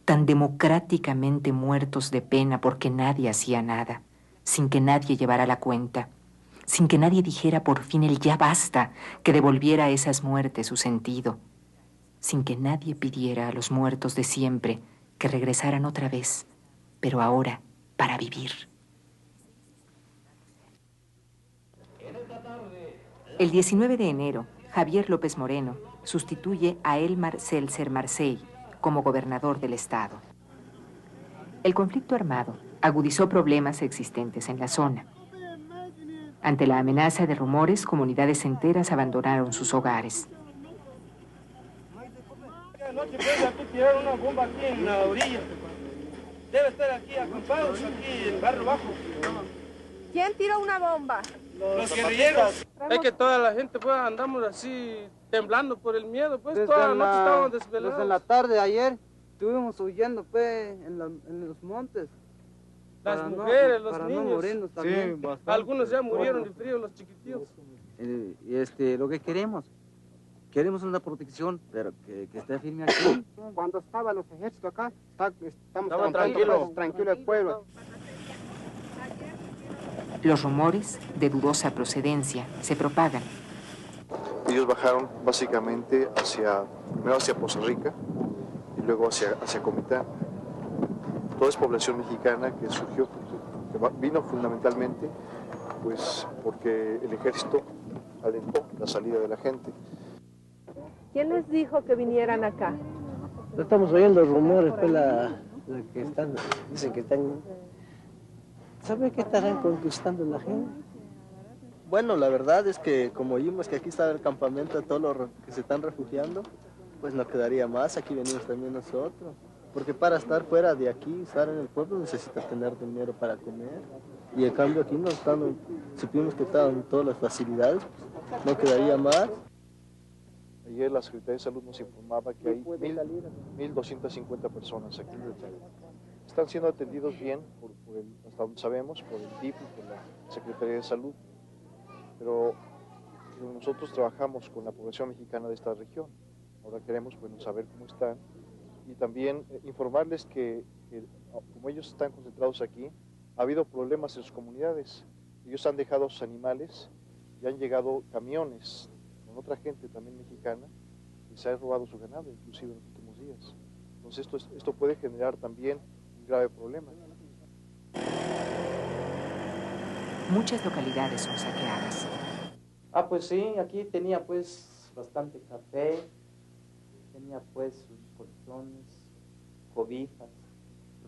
[SPEAKER 1] tan democráticamente muertos de pena porque nadie hacía nada, sin que nadie llevara la cuenta, sin que nadie dijera por fin el ya basta, que devolviera a esas muertes su sentido, sin que nadie pidiera a los muertos de siempre que regresaran otra vez, pero ahora para vivir. El 19 de enero, Javier López Moreno sustituye a Elmar Seltzer Marseille como gobernador del estado. El conflicto armado agudizó problemas existentes en la zona. Ante la amenaza de rumores, comunidades enteras abandonaron sus hogares.
[SPEAKER 4] Anoche puede aquí tirar una bomba aquí en la orilla. Debe estar aquí acampados, aquí en el barrio bajo.
[SPEAKER 22] ¿Quién tiró una bomba?
[SPEAKER 4] Los guerrilleros. Es que toda la gente pues andamos así temblando por el miedo, pues desde toda la noche estábamos desvelados.
[SPEAKER 13] Desde la tarde de ayer estuvimos huyendo pues en los montes.
[SPEAKER 4] Las mujeres, los niños.
[SPEAKER 13] No morirnos también.
[SPEAKER 4] Sí, algunos ya murieron de frío, los chiquitillos.
[SPEAKER 23] Lo que queremos una protección, pero que esté firme aquí.
[SPEAKER 13] Cuando estaban los ejércitos acá, estamos tranquilo el pueblo.
[SPEAKER 1] Los rumores de dudosa procedencia se propagan.
[SPEAKER 24] Ellos bajaron básicamente primero hacia Poza Rica y luego hacia Comitán. Toda es población mexicana que surgió, que vino fundamentalmente pues porque el ejército alentó la salida de la gente.
[SPEAKER 22] ¿Quién les dijo que vinieran acá?
[SPEAKER 16] Estamos oyendo rumores, pues dicen que están... ¿Sabe qué estarán conquistando la gente?
[SPEAKER 2] Bueno, la verdad es que como vimos que aquí está el campamento de todos los que se están refugiando, pues no quedaría más, aquí venimos también nosotros. Porque para estar fuera de aquí, estar en el pueblo, necesitas tener dinero para comer. Y en cambio aquí supimos que estaban todas las facilidades, pues no quedaría más.
[SPEAKER 24] Ayer la Secretaría de Salud nos informaba que hay 1.250 personas aquí. Están siendo atendidos bien, hasta donde sabemos, por el DIF y por la Secretaría de Salud. Pero nosotros trabajamos con la población mexicana de esta región. Ahora queremos saber cómo están. Y también informarles que como ellos están concentrados aquí, ha habido problemas en sus comunidades. Ellos han dejado sus animales y han llegado camiones con otra gente también mexicana y se ha robado su ganado, inclusive en los últimos días. Entonces esto puede generar también un grave problema.
[SPEAKER 1] Muchas localidades son saqueadas.
[SPEAKER 15] Pues sí, aquí tenía pues bastante café, tenía pues sus colchones, cobijas,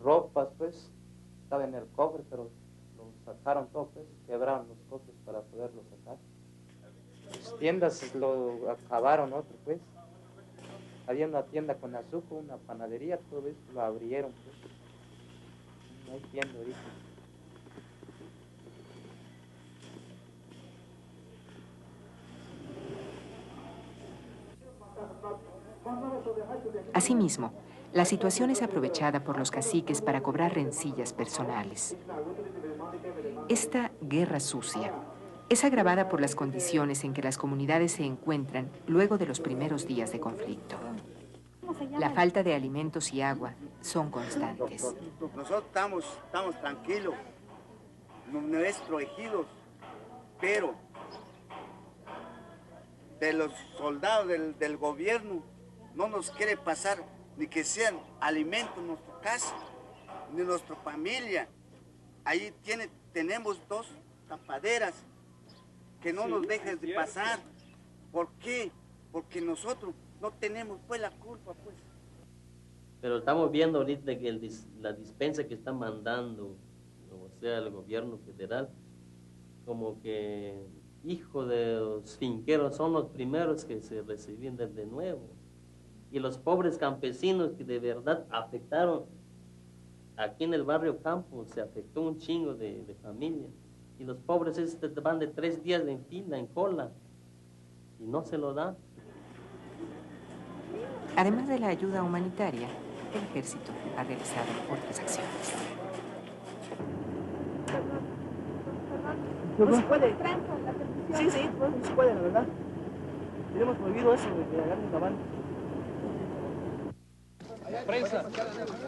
[SPEAKER 15] ropas pues, estaba en el cofre, pero lo sacaron todo pues, quebraron los cofres para poderlo sacar. Las tiendas lo acabaron otro pues, había una tienda con azúcar, una panadería, todo eso lo abrieron pues, no hay tienda ahorita.
[SPEAKER 1] Asimismo, la situación es aprovechada por los caciques para cobrar rencillas personales. Esta guerra sucia es agravada por las condiciones en que las comunidades se encuentran luego de los primeros días de conflicto. La falta de alimentos y agua son constantes.
[SPEAKER 17] Nosotros estamos tranquilos, nuestros ejidos, pero de los soldados del gobierno no nos quiere pasar ni que sean alimentos en nuestra casa, ni nuestra familia. Ahí tenemos 2 tapaderas que no nos dejan de pasar. ¿Por qué? Porque nosotros no tenemos pues la culpa pues.
[SPEAKER 19] Pero estamos viendo ahorita que la dispensa que está mandando, o sea, el gobierno federal, como que hijo de los finqueros son los primeros que se reciben de nuevo. Y los pobres campesinos que de verdad afectaron, aquí en el barrio Campo se afectó un chingo de familias. Y los pobres van de 3 días en fila, en cola, y no se lo dan.
[SPEAKER 1] Además de la ayuda humanitaria, el ejército ha realizado otras acciones.
[SPEAKER 18] No se puede. Sí, sí, no se puede, la verdad. Tenemos prohibido eso de agarrar la banda.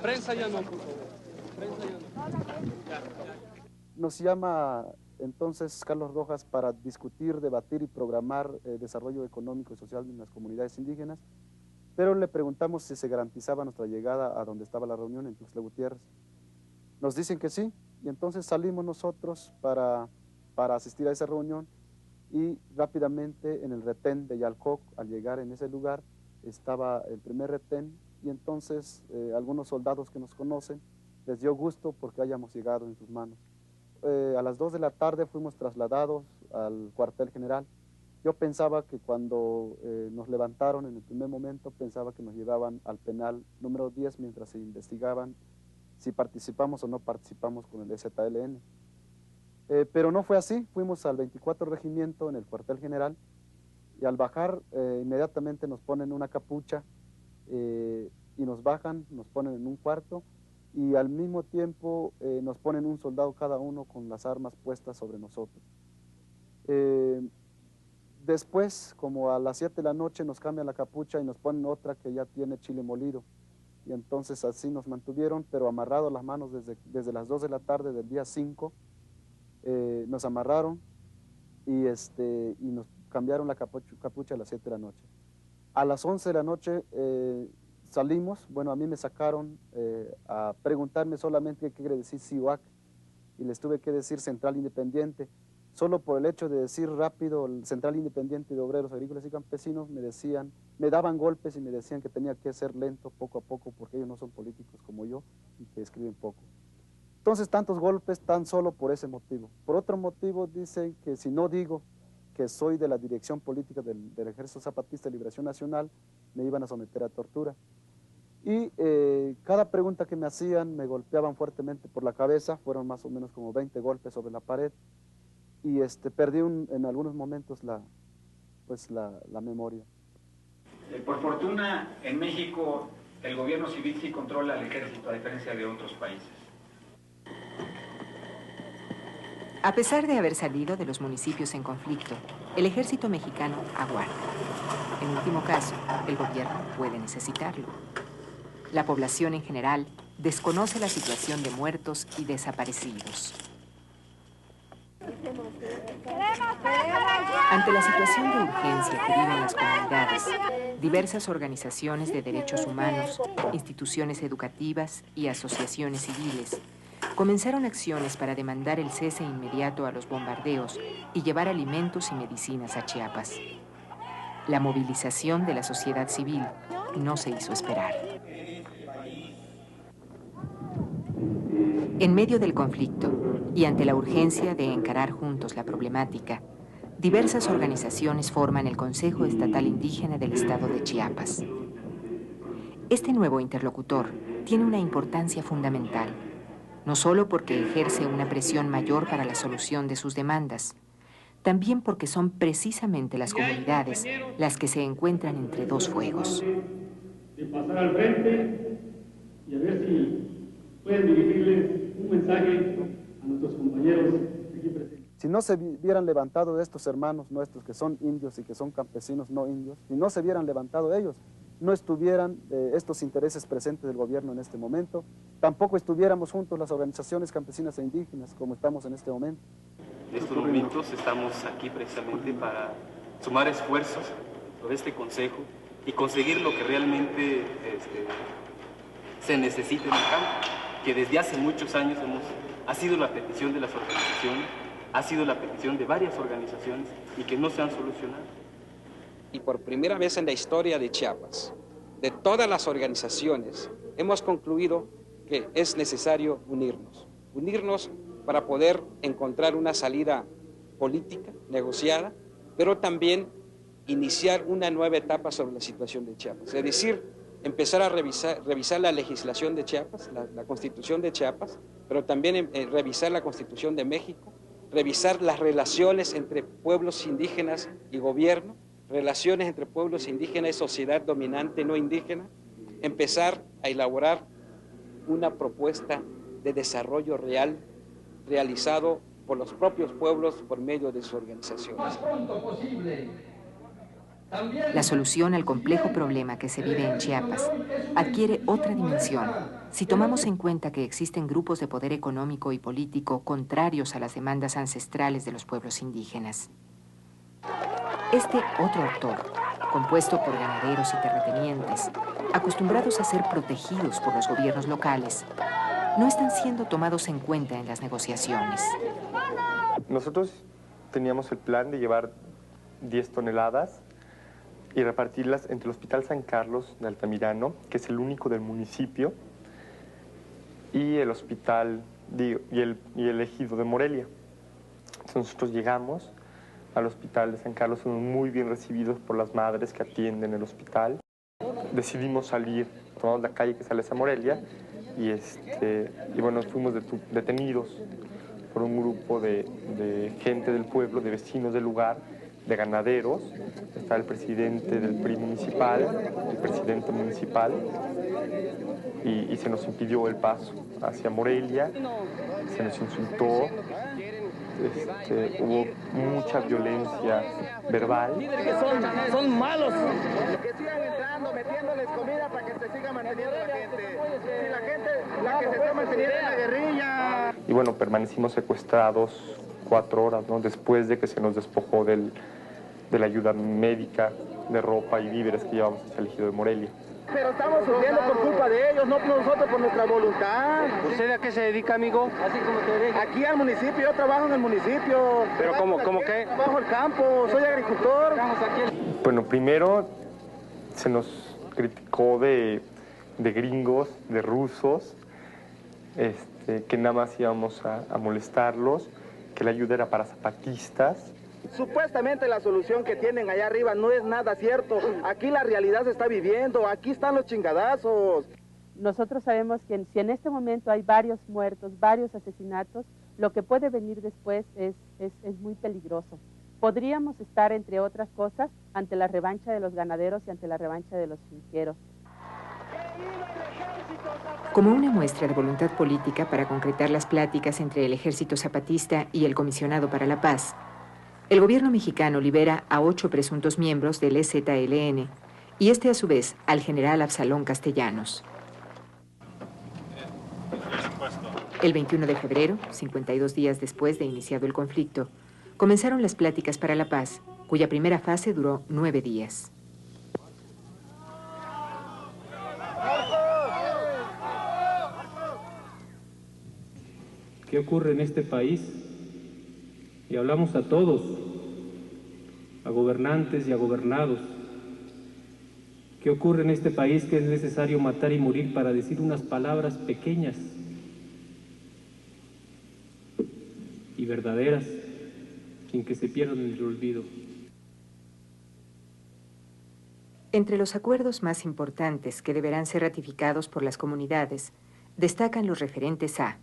[SPEAKER 4] Prensa ya no, por favor. Prensa ya no.
[SPEAKER 13] Nos llama entonces Carlos Rojas para discutir, debatir y programar el desarrollo económico y social de las comunidades indígenas, pero le preguntamos si se garantizaba nuestra llegada a donde estaba la reunión en Tuxtla Gutiérrez. Nos dicen que sí, y entonces salimos nosotros para asistir a esa reunión, y rápidamente en el retén de Yalcoc, al llegar en ese lugar, estaba el primer retén, y entonces algunos soldados que nos conocen les dio gusto porque hayamos llegado en sus manos. A las 2 de la tarde fuimos trasladados al cuartel general. Yo pensaba que cuando nos levantaron en el primer momento, pensaba que nos llevaban al penal número 10 mientras se investigaban si participamos o no participamos con el EZLN. Pero no fue así, fuimos al 24 Regimiento en el cuartel general, y al bajar inmediatamente nos ponen una capucha y nos bajan, nos ponen en un cuarto, y al mismo tiempo nos ponen un soldado cada uno con las armas puestas sobre nosotros. Después, como a las 7 de la noche, nos cambian la capucha y nos ponen otra que ya tiene chile molido, y entonces así nos mantuvieron, pero amarrados las manos desde las 2 de la tarde del día 5, nos amarraron y nos cambiaron la capucha a las 7 de la noche. A las 11 de la noche salimos. Bueno, a mí me sacaron a preguntarme solamente qué quiere decir CIUAC, y les tuve que decir Central Independiente. Solo por el hecho de decir rápido el Central Independiente de Obreros Agrícolas y Campesinos, me daban golpes y me decían que tenía que ser lento, poco a poco, porque ellos no son políticos como yo y que escriben poco. Entonces, tantos golpes tan solo por ese motivo. Por otro motivo, dicen que si no digo que soy de la dirección política del Ejército Zapatista de Liberación Nacional, me iban a someter a tortura. Y cada pregunta que me hacían me golpeaban fuertemente por la cabeza, fueron más o menos como 20 golpes sobre la pared, y perdí en algunos momentos la memoria.
[SPEAKER 5] Por fortuna, en México el gobierno civil sí controla al ejército, a diferencia de otros países.
[SPEAKER 1] A pesar de haber salido de los municipios en conflicto, el ejército mexicano aguarda. En último caso, el gobierno puede necesitarlo. La población en general desconoce la situación de muertos y desaparecidos. Ante la situación de urgencia que viven las comunidades, diversas organizaciones de derechos humanos, instituciones educativas y asociaciones civiles comenzaron acciones para demandar el cese inmediato a los bombardeos y llevar alimentos y medicinas a Chiapas. La movilización de la sociedad civil no se hizo esperar. En medio del conflicto y ante la urgencia de encarar juntos la problemática, diversas organizaciones forman el Consejo Estatal Indígena del Estado de Chiapas. Este nuevo interlocutor tiene una importancia fundamental, no solo porque ejerce una presión mayor para la solución de sus demandas, también porque son precisamente las comunidades las que se encuentran entre dos fuegos.
[SPEAKER 4] De pasar al frente y a ver si pueden dirigirles un mensaje a nuestros compañeros aquí presentes.
[SPEAKER 13] Si no se hubieran levantado estos hermanos nuestros que son indios y que son campesinos no indios, si no se hubieran levantado ellos, no estuvieran estos intereses presentes del gobierno en este momento, tampoco estuviéramos juntos las organizaciones campesinas e indígenas como estamos en este momento.
[SPEAKER 6] En estos momentos estamos aquí precisamente para sumar esfuerzos por este consejo y conseguir lo que realmente se necesita en el campo, que desde hace muchos años ha sido la petición de las organizaciones, ha sido la petición de varias organizaciones y que no se han solucionado.
[SPEAKER 8] Y por primera vez en la historia de Chiapas, de todas las organizaciones, hemos concluido que es necesario unirnos para poder encontrar una salida política, negociada, pero también iniciar una nueva etapa sobre la situación de Chiapas. Es decir, empezar a revisar la legislación de Chiapas, la Constitución de Chiapas, pero también revisar la Constitución de México, revisar las relaciones entre pueblos indígenas y gobierno, relaciones entre pueblos indígenas y sociedad dominante no indígena, empezar a elaborar una propuesta de desarrollo real realizado por los propios pueblos por medio de sus organizaciones.
[SPEAKER 9] Más pronto posible.
[SPEAKER 1] La solución al complejo problema que se vive en Chiapas adquiere otra dimensión si tomamos en cuenta que existen grupos de poder económico y político contrarios a las demandas ancestrales de los pueblos indígenas. Este otro actor, compuesto por ganaderos y terratenientes, acostumbrados a ser protegidos por los gobiernos locales, no están siendo tomados en cuenta en las negociaciones.
[SPEAKER 14] Nosotros teníamos el plan de llevar 10 toneladas y repartirlas entre el Hospital San Carlos de Altamirano, que es el único del municipio, y el hospital y el ejido de Morelia. Entonces nosotros llegamos al Hospital de San Carlos, fuimos muy bien recibidos por las madres que atienden el hospital. Decidimos salir, tomamos la calle que sale hacia Morelia, y bueno, fuimos detenidos por un grupo de gente del pueblo, de vecinos del lugar, de ganaderos. Está el presidente del PRI municipal, el presidente municipal, y se nos impidió el paso hacia Morelia, se nos insultó, hubo mucha violencia verbal.
[SPEAKER 9] Son malos.
[SPEAKER 17] Que sigan entrando, metiéndoles comida para que se siga manteniendo la gente. Si la gente, la que se está manteniendo en la guerrilla.
[SPEAKER 14] Y bueno, permanecimos secuestrados 4 horas, ¿no? Después de que se nos despojó de la ayuda médica, de ropa y víveres que llevamos hacia el ejido de Morelia.
[SPEAKER 17] Pero estamos sufriendo por culpa de ellos, no nosotros por nuestra voluntad.
[SPEAKER 9] ¿Usted a qué se dedica, amigo? Así como te dedica.
[SPEAKER 17] Aquí al municipio, yo trabajo en el municipio.
[SPEAKER 9] ¿Pero cómo qué?
[SPEAKER 17] Trabajo el campo, soy agricultor.
[SPEAKER 14] Bueno, primero se nos criticó de gringos, de rusos, que nada más íbamos a molestarlos, que la ayuda era para zapatistas.
[SPEAKER 17] Supuestamente la solución que tienen allá arriba no es nada cierto. Aquí la realidad se está viviendo, aquí están los chingadazos.
[SPEAKER 22] Nosotros sabemos que si en este momento hay varios muertos, varios asesinatos, lo que puede venir después es muy peligroso. Podríamos estar, entre otras cosas, ante la revancha de los ganaderos y ante la revancha de los finqueros.
[SPEAKER 1] Como una muestra de voluntad política para concretar las pláticas entre el Ejército Zapatista y el Comisionado para la Paz, el gobierno mexicano libera a 8 presuntos miembros del EZLN y a su vez al general Absalón Castellanos. El 21 de febrero, 52 días después de iniciado el conflicto, comenzaron las pláticas para la paz, cuya primera fase duró 9 días.
[SPEAKER 25] ¿Qué ocurre en este país? Y hablamos a todos, a gobernantes y a gobernados. ¿Qué ocurre en este país que es necesario matar y morir para decir unas palabras pequeñas y verdaderas, sin que se pierdan en el olvido?
[SPEAKER 1] Entre los acuerdos más importantes que deberán ser ratificados por las comunidades, destacan los referentes a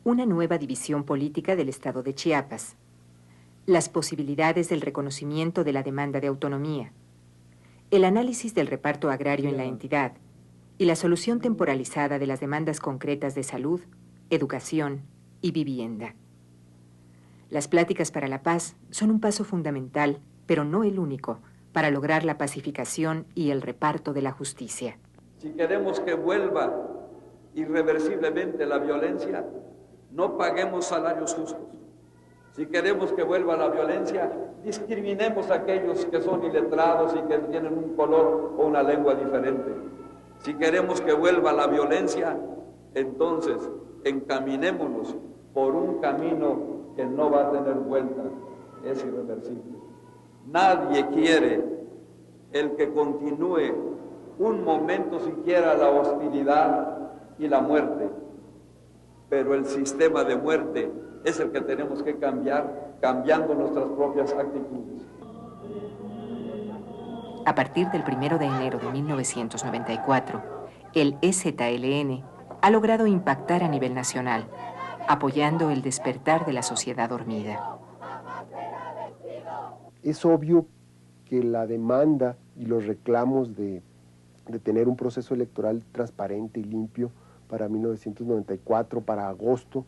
[SPEAKER 1] una nueva división política del Estado de Chiapas, las posibilidades del reconocimiento de la demanda de autonomía, el análisis del reparto agrario en la entidad y la solución temporalizada de las demandas concretas de salud, educación y vivienda. Las pláticas para la paz son un paso fundamental, pero no el único, para lograr la pacificación y el reparto de la justicia.
[SPEAKER 26] Si queremos que vuelva irreversiblemente la violencia, no paguemos salarios justos, Si queremos que vuelva la violencia, discriminemos a aquellos que son iletrados y que tienen un color o una lengua diferente. Si queremos que vuelva la violencia, entonces encaminémonos por un camino que no va a tener vuelta, es irreversible. Nadie quiere el que continúe un momento siquiera la hostilidad y la muerte, pero el sistema de muerte es el que tenemos que cambiar, cambiando nuestras propias actitudes.
[SPEAKER 1] A partir del 1 de enero de 1994, el EZLN ha logrado impactar a nivel nacional, apoyando el despertar de la sociedad dormida.
[SPEAKER 3] Es obvio que la demanda y los reclamos de tener un proceso electoral transparente y limpio para 1994, para agosto,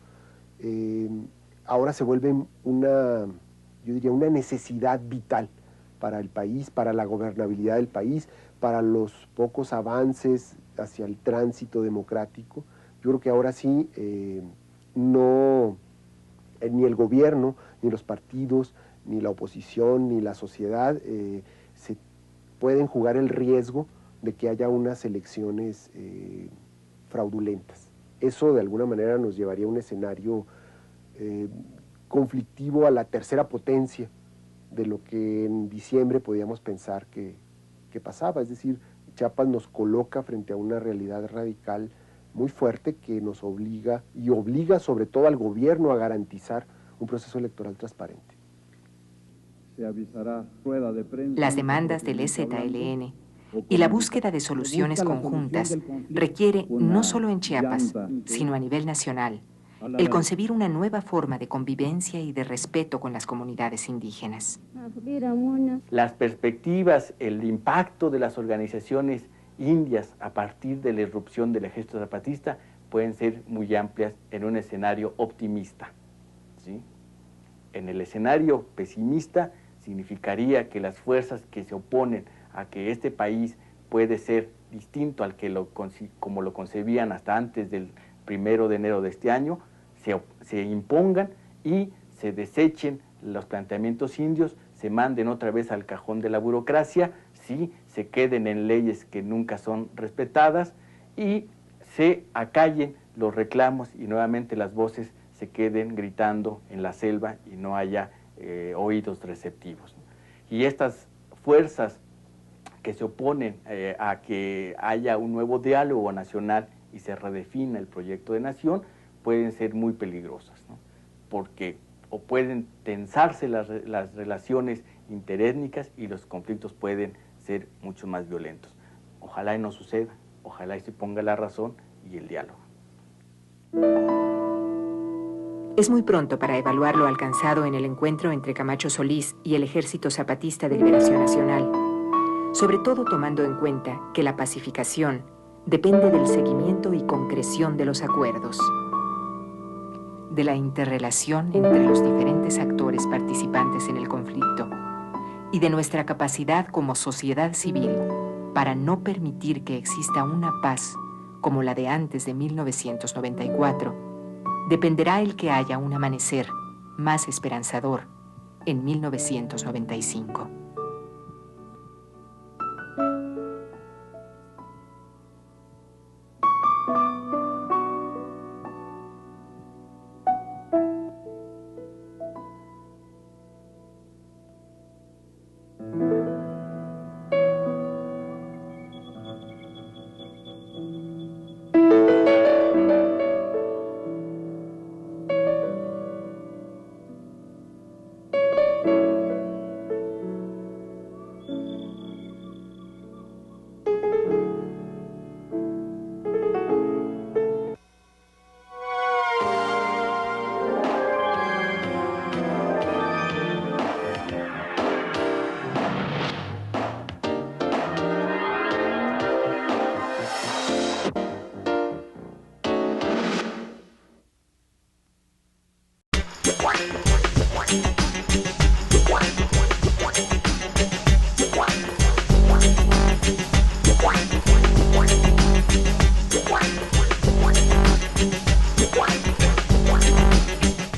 [SPEAKER 3] ahora se vuelven una necesidad vital para el país, para la gobernabilidad del país, para los pocos avances hacia el tránsito democrático. Yo creo que ahora sí, ni el gobierno, ni los partidos, ni la oposición, ni la sociedad se pueden jugar el riesgo de que haya unas elecciones fraudulentas. Eso de alguna manera nos llevaría a un escenario conflictivo a la tercera potencia de lo que en diciembre podíamos pensar que pasaba. Es decir, Chiapas nos coloca frente a una realidad radical muy fuerte que nos obliga, y obliga sobre todo al gobierno a garantizar un proceso electoral transparente.
[SPEAKER 10] Se avisará rueda de prensa.
[SPEAKER 1] Las demandas del EZLN y la búsqueda de soluciones conjuntas requiere, no solo en Chiapas, sino a nivel nacional, el concebir una nueva forma de convivencia y de respeto con las comunidades indígenas.
[SPEAKER 11] Las perspectivas, el impacto de las organizaciones indias a partir de la irrupción del ejército zapatista pueden ser muy amplias en un escenario optimista, ¿sí? En el escenario pesimista significaría que las fuerzas que se oponen a que este país puede ser distinto al que como lo concebían hasta antes del 1 de enero de este año, se impongan y se desechen los planteamientos indios, se manden otra vez al cajón de la burocracia, ¿sí? Se queden en leyes que nunca son respetadas y se acallen los reclamos y nuevamente las voces se queden gritando en la selva y no haya oídos receptivos. Y estas fuerzas que se oponen a que haya un nuevo diálogo nacional y se redefina el proyecto de nación, pueden ser muy peligrosas, ¿no? Porque o pueden tensarse las relaciones interétnicas y los conflictos pueden ser mucho más violentos. Ojalá y no suceda, ojalá y se ponga la razón y el diálogo.
[SPEAKER 1] Es muy pronto para evaluar lo alcanzado en el encuentro entre Camacho Solís y el Ejército Zapatista de Liberación Nacional, sobre todo tomando en cuenta que la pacificación depende del seguimiento y concreción de los acuerdos, de la interrelación entre los diferentes actores participantes en el conflicto y de nuestra capacidad como sociedad civil para no permitir que exista una paz como la de antes de 1994, dependerá el que haya un amanecer más esperanzador en 1995.